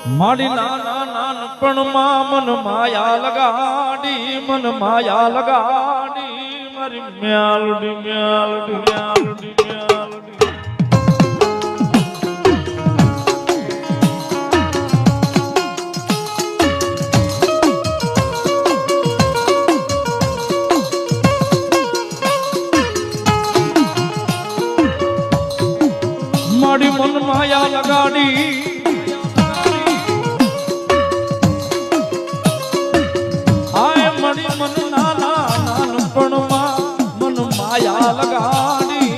મારી નાના નાનપણમાં મન માયા લગાડી મારી મ્યાલડી મ્યાલડી મ્યાલડી મ્યાલડી મારી મન માયા લગાડી મન નાના નાનપણમાં મન માયા લગાડી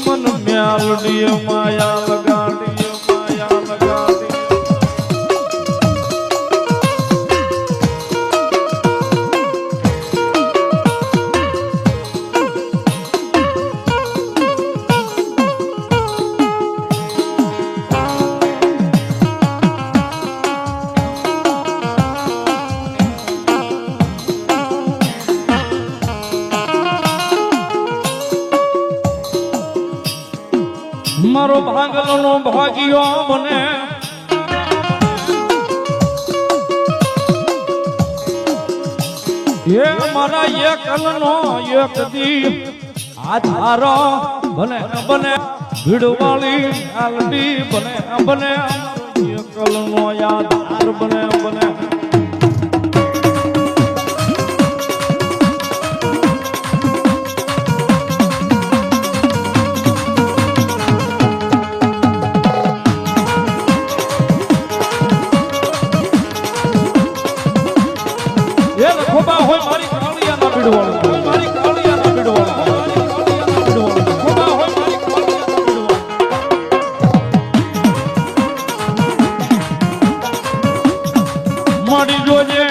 મન મ્યાલડી માયા લગાડી માયા લગાડી મારો ભાંગલનો ભાગ્યો મને એ મારા એકલનો એક દી આધારો બને બને ભીડવાળી આલડી બને બને એકલનો આધાર બને બને ખોબા હોય મારી કાળિયાના ભીડવાળું મારી કાળિયાના ભીડવાળું ખોબા હોય મારી કાળિયાના ભીડવાળું મારી જોજે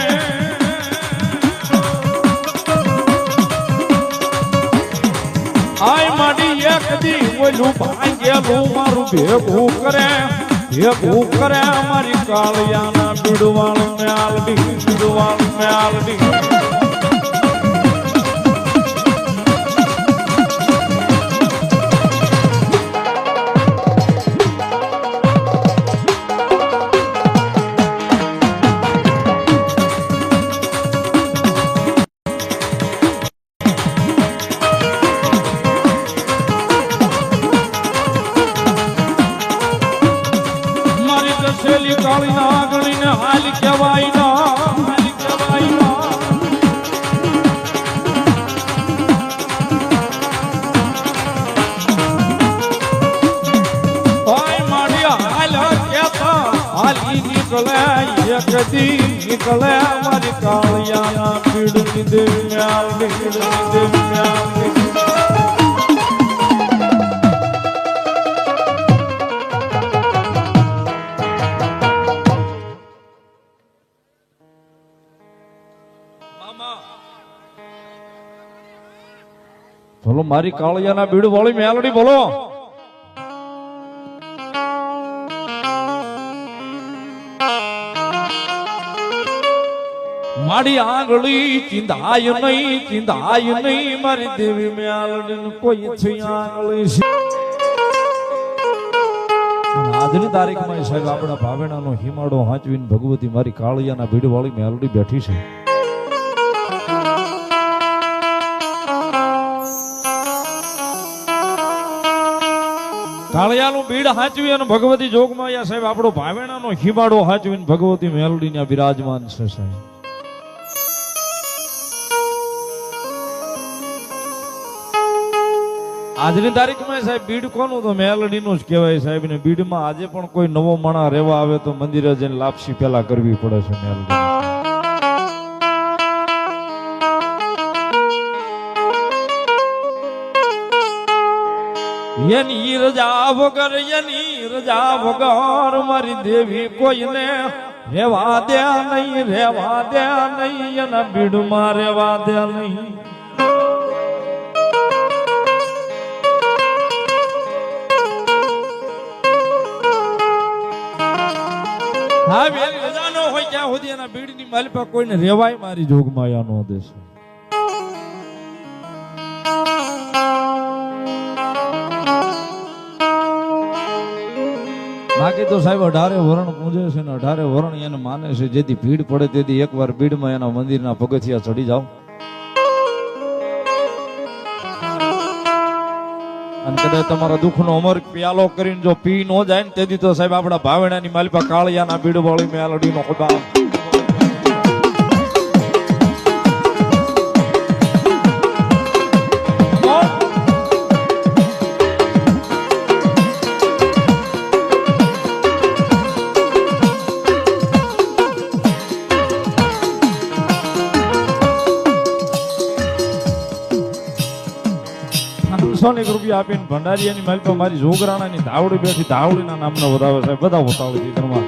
આય મારી એક દી ઓલું ભાંગેલું મારું ભેગું કરે મારી કાળિયાના ભીડવાળું મ્યાલડી ભીડવાળું મ્યાલડી દસેલી કાળી ના ગણીને હાલ કહેવાય ના નીકળે નીકળે મારી કાળિયાના પીડની દેવ્યા બોલો મારી કાળિયાના બીડ વાળી મેલડી બોલો મારી આંગળી ચિંધાય નહીં મારી દેવી મેલડી કોઈ છે આંગળી આજની તારીખમાં સાહેબ આપણા ભાવેણાનો હિમાડો હાંચવીને ભગવતી મારી કાળિયાના ભીડ વાળી મેલડી બેઠી છે કાળિયાનું બીડ હાંચવી અને ભગવતી જોગમાયા સાહેબ આપણો ભાવેણાનો હિમાડો હાંચવીને ભગવતી મેલડી ત્યાં બિરાજમાન છે સાહેબ આજની તારીખમાં સાહેબ બીડ કોનું તો મેલડીનું જ કહેવાય સાહેબ ને બીડમાં આજે પણ કોઈ નવો માણા રહેવા આવે તો મંદિરે જઈને લાપસી પેલા કરવી પડે છે મેલડી એની રજા વગર મારી દેવી કોઈને રેવા દે નહીં એના બીડમાં રેવા દે નહીં હા વેલી રજા ન હોય ત્યાં સુધી એના બીડની માલપા કોઈને રેવાય મારી જોગમાયા નો દેશ બાકી તો સાહેબ 18 વરણ પૂજે છે ને 18 વરણ એને માને છે. જેથી ભીડ પડે તેથી એકવાર ભીડમાં એના મંદિરના પગથિયા ચડી જાઓ અને કદાચ તમારા દુઃખનો અમર પ્યાલો કરીને જો પી ન જાય ને તેથી તો સાહેબ આપણા ભાવેણાની માલિપા કાળિયાના બીડવાળી મેલડીનો ખુદા ₹500 આપીને ભંડારીયાની માલિકા મારી જોગરાણાની ધાવડી બેઠી ધાવડીના નામનો વધાવે સાહેબ બધા ઉતાવળી ઘરમાં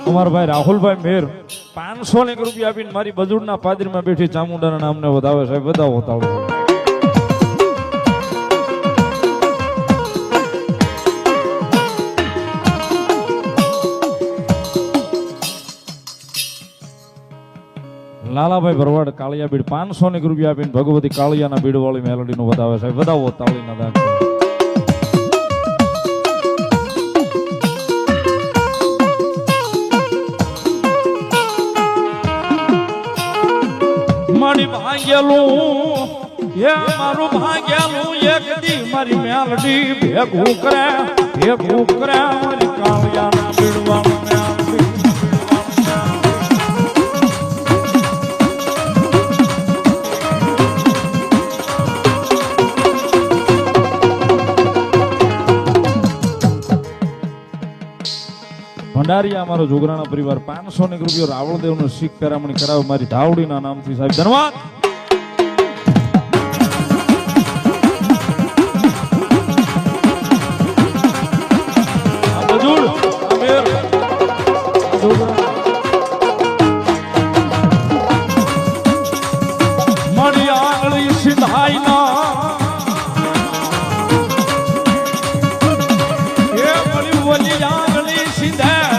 અમારા ભાઈ રાહુલભાઈ મેર ₹500 આપીને મારી બજુડના પાદરીમાં બેઠી ચામુંડાના નામને વધાવે સાહેબ બધા ઉતાવળી લાલાભાઈ ભરવાડ કાળિયા બીડ ₹500 આપીને ભગવતી કાળિયાના બીડવાળી મેલડીનું વધાવે સાહેબ વધાવો તાળીના દાન મારી ભાગ્યેલું એ મારું ભાગ્યેલું એક દી મારી મેલડી ભેગું કરે મારી કાળિયાના બીડવાળી ભંડારીયા અમારો જોગરાણા પરિવાર ₹500 રાવળદેવ નું શીખ પેરામણી કરાવે મારી ધાવડીના નામથી સાહેબ ધન્યવાદ. મારી આંગળી સિંધાઈ ના એ મળી વલી આંગળી સિંધા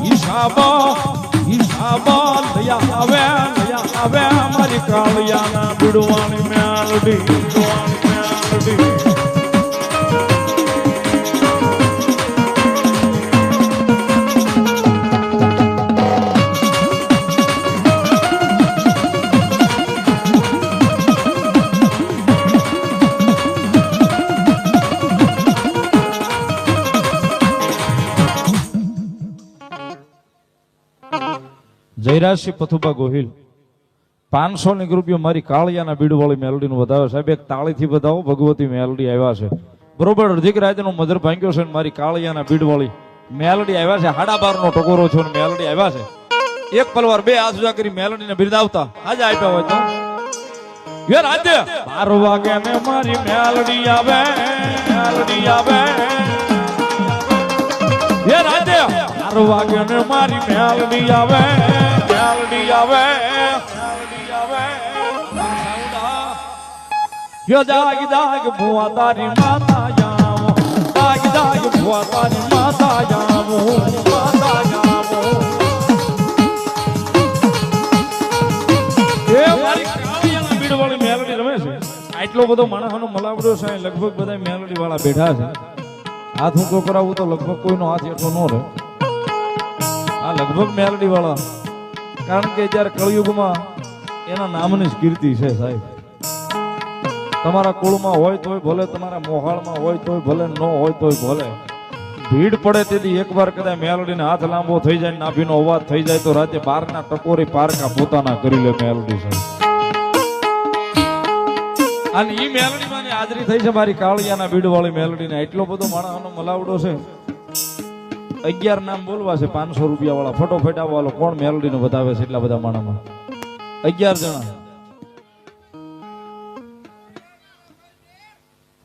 હિસાબા લયા આવે મારી કાળિયાના બીડવાળી મેલડી જયરાજસિંહ પથુબા ગોહિલ ₹500 મારી કાળિયાના બીડવાળી મેલડીનું વધાવે સાહેબ એક તાળીથી વધાવો ભગવતી મેલડી આવ્યા છે બરોબર અડધીક રાતનો મધર ભાંગ્યો છે મારી કાળિયાના બીડવાળી મેલડી આવ્યા છે 12:30 નો ટકોરો છો મેલડી આવ્યા છે એક પલવાર બે હાથ ઉજા કરી મેલડીને બિરદાવતા આજે આપ્યા હોય તો એ રાતે 12 વાગે ને મારી મેલડી આવે એ રાતે 12 વાગે ને મારી મેલડી આવે યો જાગ ભુવા તારી માતા જામો જાગ ભુવા તારી માતા જામો એ મારી કાળિયાના બીડવાળી મેલડી રમે છે આટલો બધો માણસનો મલાવડો છે લગભગ બધા મેલડી વાળા બેઠા છે હાથ ઊંચો કરાવું તો લગભગ કોઈનો હાથ એટલો ન રહે આ લગભગ મેલડી વાળા કારણ કે જ્યારે કળયુગમાં એના નામની જ કીર્તિ છે સાહેબ તમારા કુળમાં હોય તોય ભલે તમારા મોહાળમાં હોય તોય ભલે ન હોય તોય ભલે ભીડ પડે તેથી એકવાર કદાચ મેલડીને હાથ લાંબો થઈ જાય નાભીનો અવાજ થઈ જાય તો રાતે 12 ના ટકોરી પારકા પોતાના કરી લે મેલડી સાહેબ અને ઈ મેલડીમાં હાજરી થઈ છે મારી કાળિયાના બીડવાળી મેલડીને એટલો બધો માણસનો મલાવડો છે 11 નામ બોલવા છે ₹500 વાળા ફટોફટ આવવાલો કોણ મેલડીને વધાવે છે એટલા બધા માણસમાં 11 જણા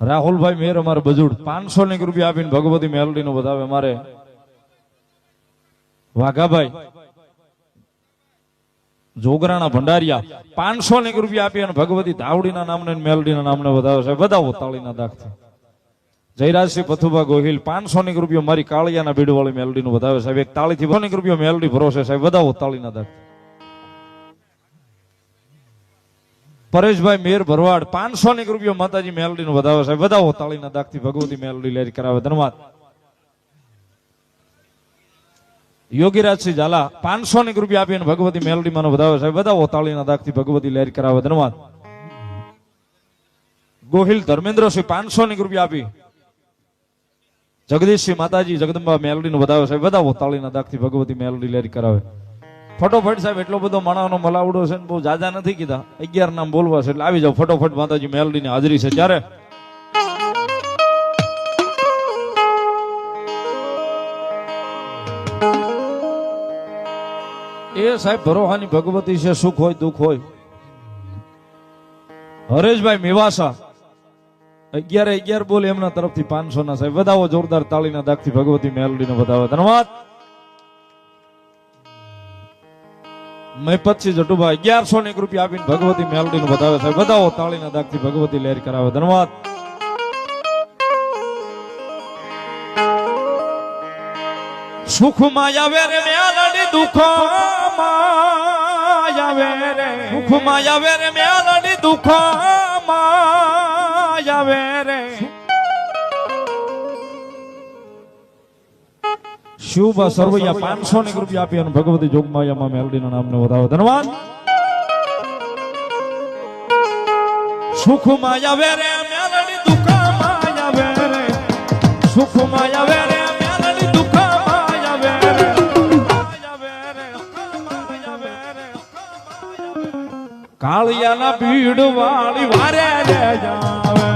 રાહુલભાઈ મેર અમારે બજુડ ₹500 આપીને ભગવતી મેલડીને વધાવે મારે વાઘાભાઈ જોગરાણા ભંડારિયા ₹500 આપી અને ભગવતી ધાવડીના નામને મેલડીના નામને વધાવે છે વધાવો તાળીના દાખથી જયરાજસિંહ પથુબા ગોહિલ ₹500 મારી કાળિયાના બીડવાળી મેલડીનું વધાવે સાહેબ એક તાળીથી ₹500 મેલડી ભરોસે સાહેબ વધાવો તાળીના દાખ પરેશભાઈ મેર ભરવાડ 500 રૂપિયા માતાજી મેલડી નો વધાવો સાહેબ, વધાવો તાળીના દાગથી ભગવતી મેલડી લેરી કરાવે. ધન્યવાદ. યોગીરાજસિંહ ઝાલા 500 રૂપિયા આપીને ભગવતી મેલડી માં વધાવો સાહેબ, વધાવો તાળીના દાગથી ભગવતી લેરી કરાવે. ધન્યવાદ. ગોહિલ ધર્મેન્દ્રસિંહ 500 રૂપિયા આપી જગદીશસિંહ માતાજી જગદંબા મેલડી નો વધાવો સાહેબ, વધાવો તાળીના દાગથી ભગવતી મેલડી લેરી કરાવે. ફટોફટ સાહેબ, એટલો બધો માણાનો મલાવડો છે ને બહુ જાજા નથી કીધા, 11 નામ બોલવા છે એટલે આવી જાવ ફટોફટ. માતાજી મેલડી ની હાજરી છે ત્યારે એ સાહેબ ભરોહાની ભગવતી છે, સુખ હોય દુઃખ હોય. હરેશભાઈ મેવાસા 11 બોલ એમના તરફથી 500 ના સાહેબ, વધાવો જોરદાર તાળીના દાગથી ભગવતી મેલડી નો વધાવો. ધન્યવાદ. મહીપતસિંહ જટુભાઈ 1101 રૂપિયા આપીને ભગવતી મેલડી નું વધાવે સાહેબ, વધાવો તાળીના દાગથી ભગવતી લહેર કરાવે. ધન્યવાદ. સુખમાં આવે રે મેલડી, દુઃખમાં આવે રે, સુખમાં આવે રે મેલડી, દુઃખમાં આવે રે. શુભા સરવૈયા 500 રૂપિયા આપી અને ભગવતી જોગમાયામાં મેલડીના નામને વધાવો. ધન્યવાદ. સુખમાં આવે રે મેલડી, દુઃખમાં આવે રે, સુખમાં આવે રે મેલડી, દુઃખમાં આવે રે, કાળિયાના ભીડ વાળી વારે રે જાવે,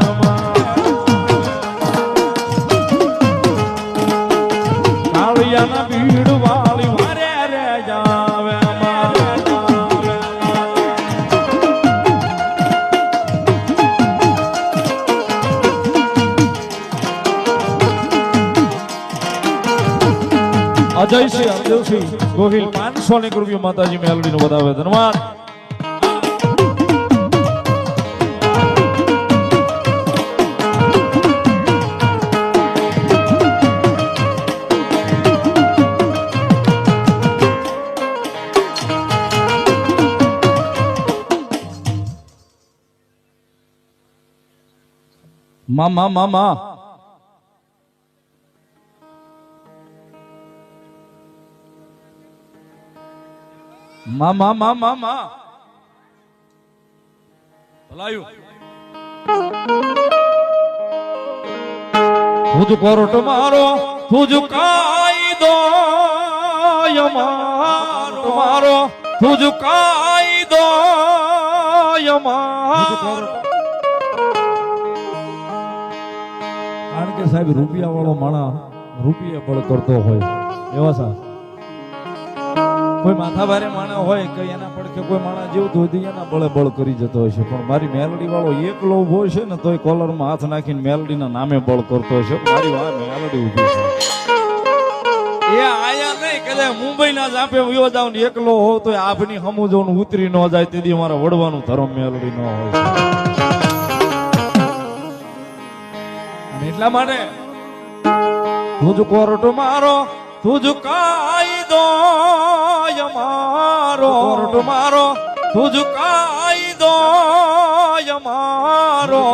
કાળિયાના ભીડ વાળી વારે રે જાવે. અજયસિંહ અર્જુનસિંહ ગોહિલ 500 રૂપિયા માતાજી મેલડી નો વધાવે. ધન્યવાદ. મામા મામા મામા મામા ભલાયું તુજ કોરટ મારો, તુજ કાયદો મારો, મારો તુજ કાયદો મારો. કારણ કે સાહેબ રૂપિયા વાળો માણા રૂપિયા બળ કરતો હોય એવા સા કોઈ માથા ભારે માણા હોય કે એના પડખે કોઈ માણા જેવું તો એના બળે બળ કરી જતો હોય છે, પણ મારી મેલડી વાળો એકલો ઉભો છે ને તોય કોલરમાં હાથ નાખીને મેલડીના નામે બળ કરતો હોય છે. મારી વાત મેલડી ઊભી છે, એ આયા નહીં કે મુંબઈ ના જ આપે વયો જાવ ને એકલો હો તો આપની હમુ જોન ઉતરી ન જાય તેથી મારા વડવાનું ધર્મ મેલડી ન હોય છે. એટલા માટે તુજ કોરટ મારો, તુજ કાયદો મારો, કોરટ મારો, તુજ કાયદો મારો.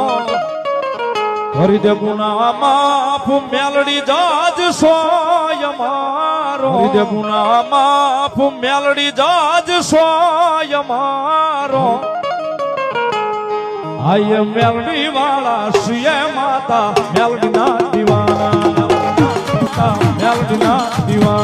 કરી દે ગુના માફ મેલડી જાજ સોય મારો, કરી દે ગુના માફ મેલડી જાજ સોય મારો. આય મેલડી વાળા શ્રીએ માતા મેલડી ના દીવાના, મેલડી ના દીવાના.